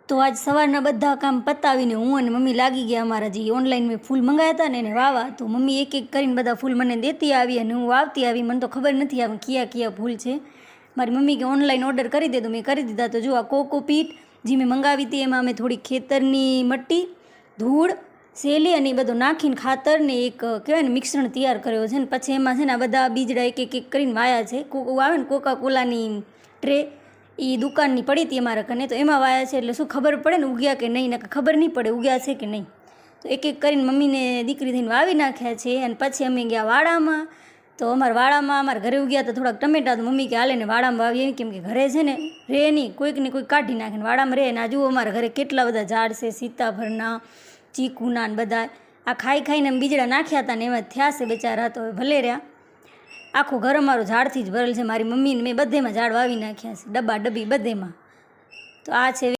તો આજ સવારના બધા કામ પતાવીને હું અને મમ્મી લાગી ગયા અમારા જે ઓનલાઈન મેં ફૂલ મંગાવ્યા હતા ને એને વાવા. તો મમ્મી એક એક કરીને બધા ફૂલ મને દેતી આવી અને હું વાવતી આવી. મને તો ખબર નથી આવે કયા કયા ફૂલ છે. મારી મમ્મી કે ઓનલાઈન ઓર્ડર કરી દે, તો મેં કરી દીધા. તો જો આ કોકોપીટ જે મેં મંગાવી હતી એમાં અમે થોડી ખેતરની મટ્ટી, ધૂળ, શેલી અને એ બધું નાખીને ખાતર ને એક કહેવાય ને મિશ્રણ તૈયાર કર્યો છે ને પછી એમાં છે ને આ બધા બીજડા એક એક કરીને વાયા છે. આવે ને કોકા કોલાની ટ્રે એ દુકાનની પડી હતી અમારા કને, તો એમાં વાયા છે. એટલે શું ખબર પડે ને ઉગ્યા કે નહીં, ને ખબર નહીં પડે ઉગ્યા છે કે નહીં. તો એક એક કરીને મમ્મીને દીકરી થઈને વાવી નાખ્યા છે. અને પછી અમે ગયા વાડામાં. તો અમારા વાડામાં અમારા ઘરે ઉગ્યા તો થોડાક ટમેટા. તો મમ્મી કે હાલે ને વાડામાં વાવીએ, કેમ કે ઘરે છે ને રહે નહીં, કોઈક ને કોઈક કાઢી નાખે ને વાડામાં રહે. ને આ જુઓ અમારા ઘરે કેટલા બધા ઝાડ છે, સીતાફળના, ચીકુના ને બધા. આ ખાઈ ખાઈને અમે બીજડા નાખ્યા હતા ને એમાં થયા છે બેચારા. તો ભલે રહ્યા, આખું ઘર અમારું ઝાડથી જ ભરેલ છે. મારી મમ્મીને મેં બધેમાં ઝાડ વાવી નાખ્યા છે, ડબ્બા ડબ્બી બધેમાં. તો આ છે